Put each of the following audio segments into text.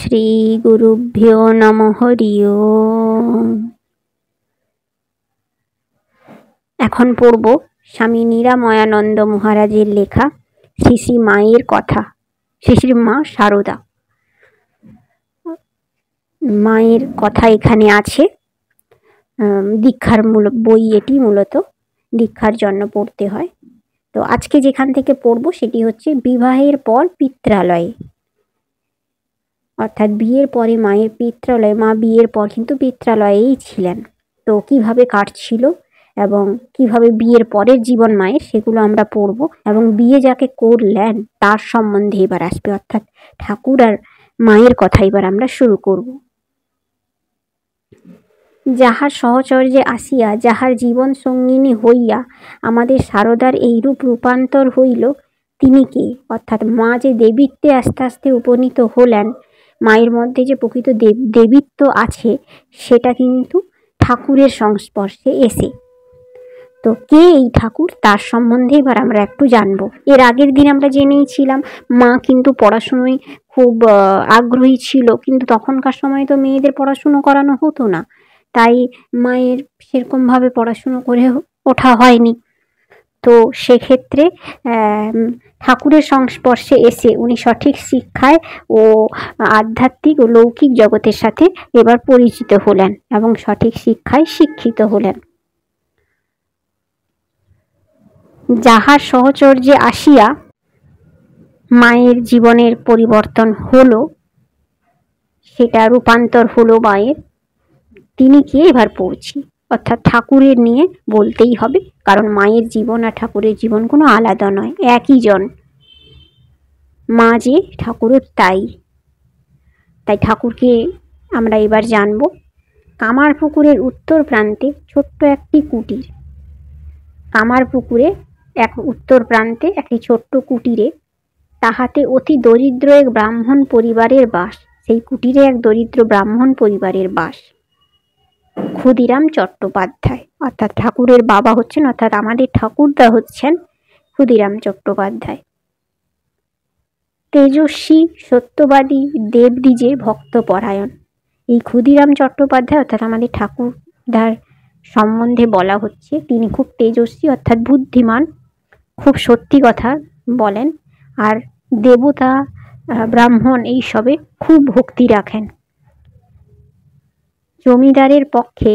শ্রী গুরুভ্যো নমঃ হরি ওম। এখন পড়ব স্বামী নিরাময়ানন্দ মহারাজের লেখা শ্রী শ্রী মায়ের কথা। শ্রী শ্রী মা সারদা মায়ের কথা এখানে আছে। দীক্ষার বই এটি, মূলত দীক্ষার জন্য পড়তে হয়। তো আজকে যেখান থেকে পড়ব সেটি হচ্ছে বিবাহের পর পিত্রালয়ে, অর্থাৎ বিয়ের পরে মায়ের পিত্রালয়ে। মা বিয়ের পর কিন্তু পিত্রালয়েই ছিলেন। তো কিভাবে কাটছিল এবং কিভাবে বিয়ের পরের জীবন মায়ের, সেগুলো আমরা পড়ব। এবং বিয়ে যাকে করলেন তার সম্বন্ধে এবার আসবে, অর্থাৎ ঠাকুর আর মায়ের কথা এবার আমরা শুরু করব। যাহার সহচর্যে আসিয়া যাহার জীবন সঙ্গিনী হইয়া আমাদের সারদার এইরূপ রূপান্তর হইল, তিনি কে? অর্থাৎ মা যে দেবীত্বে আস্তে আস্তে উপনীত হলেন, মায়ের মধ্যে যে প্রকৃত দেবীত্ব আছে সেটা কিন্তু ঠাকুরের সংস্পর্শে এসে। তো কে এই ঠাকুর, তার সম্বন্ধে এবার আমরা একটু জানবো। এর আগের দিন আমরা জেনেইছিলাম মা কিন্তু পড়াশুনোয় খুব আগ্রহী ছিল, কিন্তু তখনকার সময় তো মেয়েদের পড়াশুনো করানো হতো না, তাই মায়ের সেরকমভাবে পড়াশুনো করে ওঠা হয়নি। তো সেক্ষেত্রে ঠাকুরের সংস্পর্শে এসে উনি সঠিক শিক্ষায় ও আধ্যাত্মিক ও লৌকিক জগতের সাথে এবার পরিচিত হলেন এবং সঠিক শিক্ষায় শিক্ষিত হলেন। যাহার সহচর্যে আসিয়া মায়ের জীবনের পরিবর্তন হলো, সেটা রূপান্তর হলো মায়ের, তিনি কে এবার পড়ছি। অর্থাৎ ঠাকুরের নিয়ে বলতেই হবে, কারণ মায়ের জীবন আর ঠাকুরের জীবন কোনো আলাদা নয়, একই জন। মা যে ঠাকুরও তাই ঠাকুরকে আমরা এবার জানব। কামারপুকুরের উত্তর প্রান্তে ছোট্ট একটি কুটির। কামারপুকুরে উত্তর প্রান্তে একটি ছোট্ট কুটিরে, তাহাতে অতি দরিদ্র এক ব্রাহ্মণ পরিবারের বাস। সেই কুটিরে এক দরিদ্র ব্রাহ্মণ পরিবারের বাস। ক্ষুদিরাম চট্টোপাধ্যায়, অর্থাৎ ঠাকুরের বাবা হচ্ছেন, অর্থাৎ আমাদের ঠাকুরদা হচ্ছেন ক্ষুদিরাম চট্টোপাধ্যায়। তেজস্বী, সত্যবাদী, দেবদ্বিজে ভক্তপরায়ণ। এই ক্ষুদিরাম চট্টোপাধ্যায় অর্থাৎ আমাদের ঠাকুরদার সম্বন্ধে বলা হচ্ছে, তিনি খুব তেজস্বী অর্থাৎ বুদ্ধিমান, খুব সত্যি কথা বলেন, আর দেবতা ব্রাহ্মণ এইসবে খুব ভক্তি রাখেন। জমিদারের পক্ষে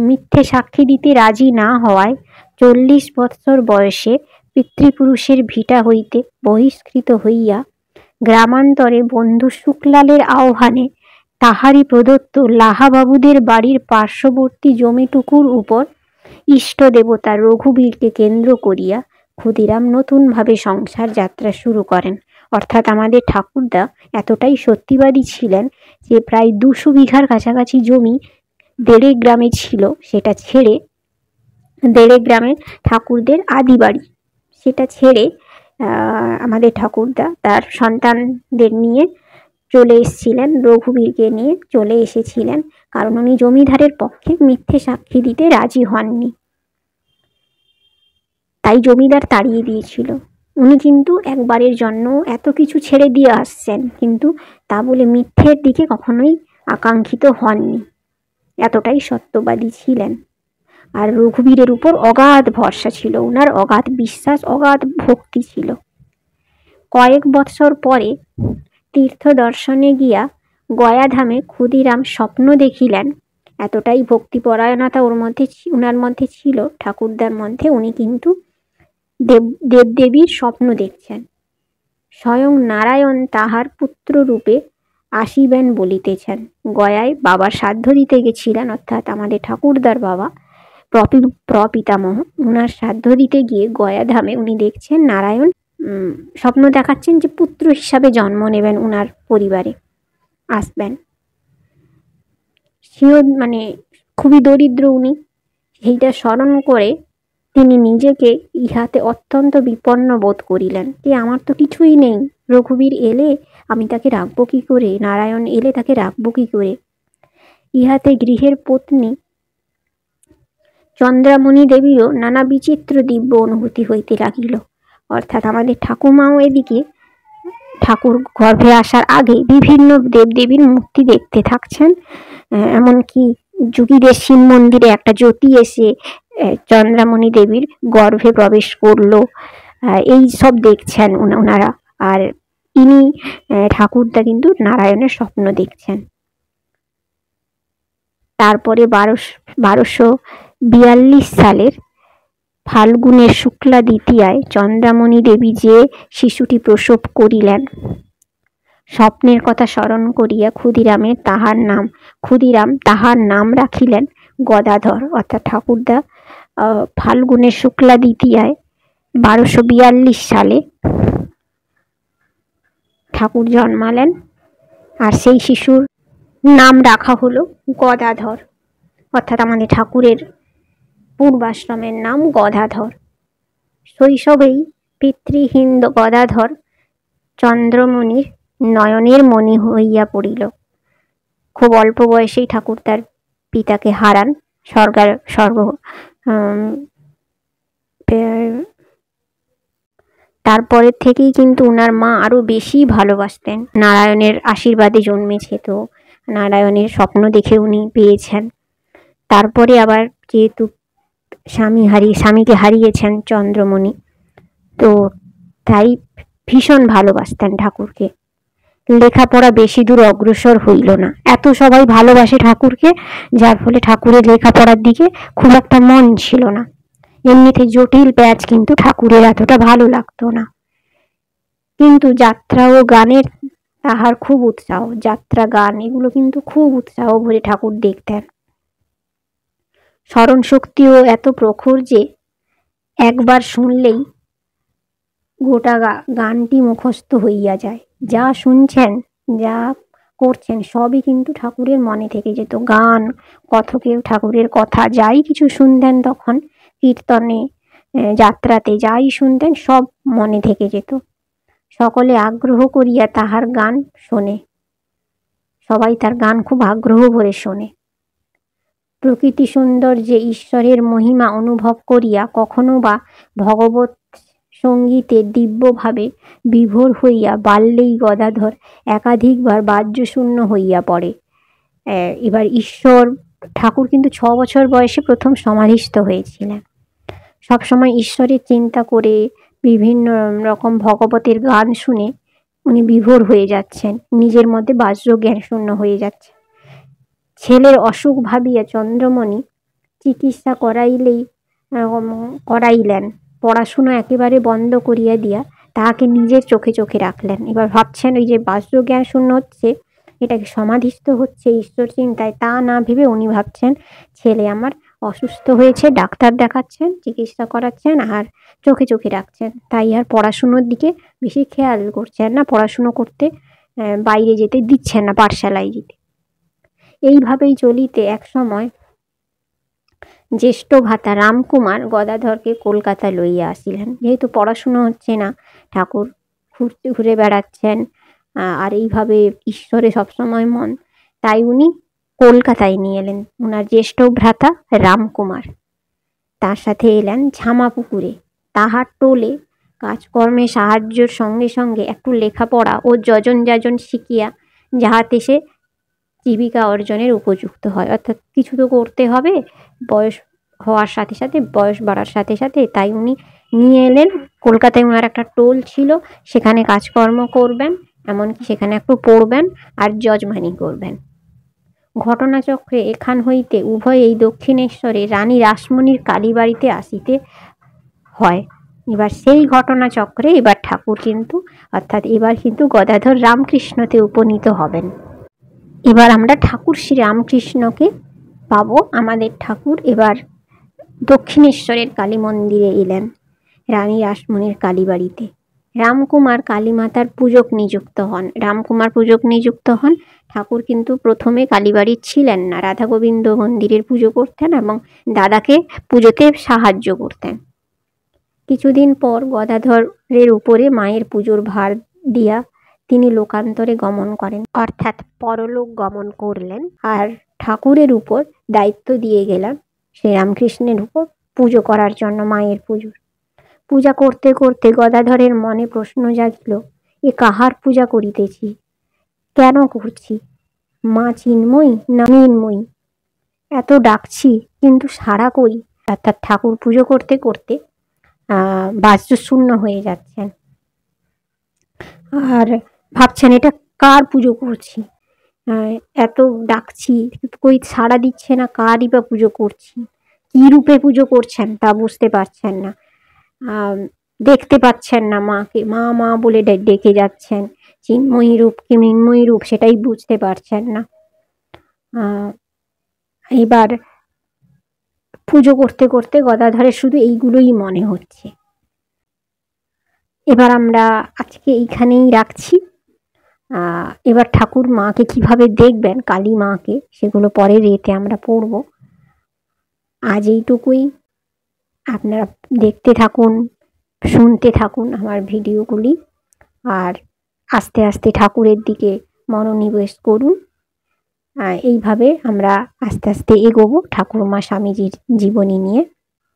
মিথ্যে সাক্ষী দিতে রাজি না হওয়ায় 40 বৎসর বয়সে পিতৃপুরুষের ভিটা হইতে বহিষ্কৃত হইয়া গ্রামান্তরে বন্ধু শুক্লালের আহ্বানে তাহারই প্রদত্ত লাহাবাবুদের বাড়ির পার্শ্ববর্তী জমিটুকুর উপর ইষ্ট দেবতা রঘুবীরকে কেন্দ্র করিয়া ক্ষুদিরাম নতুনভাবে সংসার যাত্রা শুরু করেন। অর্থাৎ আমাদের ঠাকুরদা এতটাই সত্যিবাদী ছিলেন যে প্রায় 200 বিঘার কাছাকাছি জমি দেড়ে গ্রামে ছিল, সেটা ছেড়ে দেড়ে গ্রামে ঠাকুরদের আদি বাড়ি, সেটা ছেড়ে আমাদের ঠাকুরদা তার সন্তানদের নিয়ে চলে এসেছিলেন, রঘুবীরকে নিয়ে চলে এসেছিলেন, কারণ উনি জমিদারের পক্ষে মিথ্যে সাক্ষী দিতে রাজি হননি, তাই জমিদার তাড়িয়ে দিয়েছিল। উনি কিন্তু একবারের জন্য এত কিছু ছেড়ে দিয়ে আসছেন, কিন্তু তা বলে মিথ্যের দিকে কখনোই আকাঙ্ক্ষিত হননি, এতটাই সত্যবাদী ছিলেন। আর রঘুবীরের উপর অগাধ ভরসা ছিল, ওনার অগাধ বিশ্বাস, অগাধ ভক্তি ছিল। কয়েক বৎসর পরে তীর্থ দর্শনে গিয়া গয়াধামে ক্ষুদিরাম স্বপ্ন দেখিলেন। এতটাই ভক্তিপরায়ণতা ওনার মধ্যে ছিল, ঠাকুরদার মধ্যে, উনি কিন্তু দেবদেবীর স্বপ্ন দেখছেন। স্বয়ং নারায়ণ তাহার পুত্র রূপে আসিবেন বলিতেছেন। গয়ায় বাবার শ্রাদ্ধ দিতে গেছিলেন, অর্থাৎ আমাদের ঠাকুরদার বাবা প্রপিতামহ, উনার শ্রাদ্ধ দিতে গিয়ে গয়াধামে উনি দেখছেন নারায়ণ স্বপ্ন দেখাচ্ছেন যে পুত্র হিসাবে জন্ম নেবেন, উনার পরিবারে আসবেন। সেও খুবই দরিদ্র উনি, সেইটা স্মরণ করে তিনি নিজেকে ইহাতে অত্যন্ত বিপন্ন বোধ করিলেন যে আমার তো কিছুই নেই, রঘুবীর এলে আমি তাকে রাখবো কি করে, নারায়ণ এলে তাকে রাখবো কি করে। ইহাতে গৃহের পত্নী চন্দ্রামণি দেবীও নানা বিচিত্র দিব্য অনুভূতি হইতে লাগিল। অর্থাৎ আমাদের ঠাকুমাও এদিকে ঠাকুর গর্ভে আসার আগে বিভিন্ন দেবদেবীর মূর্তি দেখতে থাকছেন। এমনকি যোগীদের শিব মন্দিরে একটা জ্যোতি এসে চন্দ্রামণি দেবীর গর্ভে প্রবেশ করলো। এই সব দেখছেন ওনারা। আর ইনি ঠাকুরদা কিন্তু নারায়ণের স্বপ্ন দেখছেন। তারপরে 1242 সালের ফাল্গুনের শুক্লা দ্বিতীয়ায় চন্দ্রামণি দেবী যে শিশুটি প্রসব করিলেন, স্বপ্নের কথা স্মরণ করিয়া ক্ষুদিরাম তাহার নাম রাখিলেন গদাধর। অর্থাৎ ঠাকুরদা ফাল্গুনের শুক্লা দ্বিতীয়ায় 1242 সালে ঠাকুর জন্মালেন, আর সেই শিশুর নাম রাখা হলো গদাধর। অর্থাৎ আমাদের ঠাকুরের পূর্বাশ্রমের নাম গদাধর। শৈশবেই পিতৃহীন গদাধর চন্দ্রমণির নয়নের মণি হইয়া পড়িল। খুব অল্প বয়সেই ঠাকুর তার পিতাকে হারান। তারপরের থেকেই কিন্তু ওনার মা আরো বেশি ভালোবাসতেন। নারায়ণের আশীর্বাদে জন্মেছে, তো নারায়ণের স্বপ্ন দেখে উনি পেয়েছেন। তারপরে আবার যেহেতু স্বামীকে হারিয়েছেন চন্দ্রমণি, তো তাই ভীষণ ভালোবাসতেন ঠাকুরকে। লেখাপড়া বেশি দূর অগ্রসর হইল না। এত সবাই ভালোবাসে ঠাকুরকে, যার ফলে ঠাকুরের লেখাপড়ার দিকে খুব একটা মন ছিল না। এমনিতে জটিল প্যাচ কিন্তু ঠাকুরের এতটা ভালো লাগতো না। কিন্তু যাত্রা ও গানের তাহার খুব উৎসাহ। যাত্রা গান এগুলো কিন্তু খুব উৎসাহ ভরে ঠাকুর দেখতেন। স্মরণ শক্তিও এত প্রখর যে একবার শুনলেই গোটা গানটি মুখস্থ হইয়া যায়। যা শুনছেন, যা করছেন সবই কিন্তু ঠাকুরের মনে থেকে যেত। গান, কথকেও ঠাকুরের কথা যাই কিছু শুনতেন তখন, কীর্তনে, যাত্রাতে যাই শুনতেন সব মনে থেকে যেত। সকলে আগ্রহ করিয়া তাহার গান শোনে। সবাই তার গান খুব আগ্রহ ভরে শোনে। প্রকৃতি সৌন্দর্যে ঈশ্বরের মহিমা অনুভব করিয়া কখনো বা ভগবত সঙ্গীতে দিব্যভাবে বিভোর হইয়া বাল্যেই গদাধর একাধিকবার বাহ্যশূন্য হইয়া পড়ে। এবার ঠাকুর কিন্তু 6 বছর বয়সে প্রথম সমাধিস্থ হয়েছিলেন। সবসময় ঈশ্বরের চিন্তা করে বিভিন্ন রকম ভগবতের গান শুনে উনি বিভোর হয়ে যাচ্ছেন, নিজের মধ্যে বাহ্য জ্ঞান শূন্য হয়ে যাচ্ছে। ছেলের অসুখ ভাবিয়া চন্দ্রমণি চিকিৎসা করাইলেন। পড়াশুনো একেবারে বন্ধ করিয়া দিয়া তাহাকে নিজের চোখে চোখে রাখলেন। এবার ভাবছেন ওই যে বাহ্য জ্ঞান শূন্য হচ্ছে, এটাকে সমাধিস্থ হচ্ছে ঈশ্বর চিন্তায়, তা না ভেবে উনি ভাবছেন ছেলে আমার অসুস্থ হয়েছে, ডাক্তার দেখাচ্ছেন, চিকিৎসা করাচ্ছেন আর চোখে চোখে রাখছেন। তাই আর পড়াশুনোর দিকে বেশি খেয়াল করছেন না, পড়াশুনো করতে বাইরে যেতে দিচ্ছেন না, পাঠশালায় যেতে। এইভাবেই চলিতে এক সময় জ্যেষ্ঠ ভ্রাতা রামকুমার গদাধরকে কলকাতা লইয়া আসিলেন। যেহেতু পড়াশুনো হচ্ছে না, ঠাকুর ঘুরে বেড়াচ্ছেন আর এইভাবে ঈশ্বরে সবসময় মন, তাই উনি কলকাতায় নিয়ে এলেন ওনার জ্যেষ্ঠ ভ্রাতা রামকুমার। তার সাথে এলেন ঝামাপুকুরে। তাহার টোলে কাজকর্মে সাহায্যের সঙ্গে সঙ্গে একটু লেখাপড়া ও যজন শিখিয়া যাহাতে সে জীবিকা অর্জনের উপযুক্ত হয়। অর্থাৎ কিছু তো করতে হবে, বয়স হওয়ার সাথে সাথে, বয়স বাড়ার সাথে সাথে, তাই উনি নিয়ে এলেন কলকাতায়। ওনার একটা টোল ছিল, সেখানে কাজকর্ম করবেন, এমনকি সেখানে একটু পড়বেন আর যজমানি করবেন। ঘটনাচক্রে এখান হইতে উভয়েই দক্ষিণেশ্বরে রানী রাসমণির কালীবাড়িতে আসিতে হয়। এবার সেই ঘটনাচক্রে এবার ঠাকুর কিন্তু, অর্থাৎ এবার কিন্তু গদাধর রামকৃষ্ণতে উপনীত হবেন। এবার আমরা ঠাকুর শ্রী রামকৃষ্ণকে পাবো। আমাদের ঠাকুর এবার দক্ষিণেশ্বরের কালী মন্দিরে এলেন, রানী রাসমণির কালীবাড়িতে। রামকুমার কালীমাতার পূজক নিযুক্ত হন। ঠাকুর কিন্তু প্রথমে কালীবাড়ির ছিলেন না, রাধা গোবিন্দ মন্দিরের পুজো করতেন এবং দাদাকে পুজোতে সাহায্য করতেন। কিছুদিন পর গদাধরের উপরে মায়ের পুজোর ভার দিয়া তিনি লোকান্তরে গমন করেন, অর্থাৎ পরলোক গমন করলেন। আর ঠাকুরের উপর দায়িত্ব দিয়ে গেলাম শ্রীরামকৃষ্ণের উপর পুজো করার জন্য, মায়ের পূজা করতে করতে গদাধরের মনে প্রশ্ন জাগল, এ কাহার পূজা করিতেছি, কেন করছি? মা চিন্ময়ী না মৃন্ময়ী? এত ডাকছি কিন্তু সাড়া কই? অর্থাৎ ঠাকুর পুজো করতে করতে বাস্তুশূন্য হয়ে যাচ্ছেন আর ভাবছেন এটা কার পুজো করছি, এত ডাকছি কই সাড়া দিচ্ছে না, কারই বা পুজো করছি, কী রূপে পুজো করছেন তা বুঝতে পারছেন না। দেখতে পাচ্ছেন না মাকে, মা মা বলে ডেকে যাচ্ছেন, চিন্ময়ী রূপ কি মৃন্ময়ী রূপ সেটাই বুঝতে পারছেন না। এবার পুজো করতে করতে গদাধরের শুধু এইগুলোই মনে হচ্ছে। এবার আমরা আজকে এইখানেই রাখছি। এবার ঠাকুর মাকে কিভাবে দেখবেন, কালী মাকে, সেগুলো পরের এতে আমরা পড়ব। আজ এইটুকুই। আপনারা দেখতে থাকুন, শুনতে থাকুন আমার ভিডিওগুলি, আর আস্তে আস্তে ঠাকুরের দিকে মনোনিবেশ করুন। এইভাবে আমরা আস্তে আস্তে এগোবো ঠাকুরমা স্বামীজির জীবনী নিয়ে।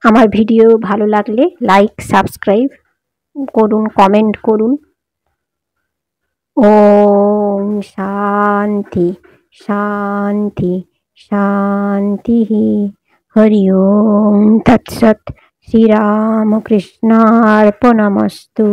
আমার ভিডিও ভালো লাগলে লাইক সাবস্ক্রাইব করুন, কমেন্ট করুন। ওম শান্তি শান্তি শান্তি। হরি ওম তৎসৎ। শ্রীরামকৃষ্ণার্পণমস্তু।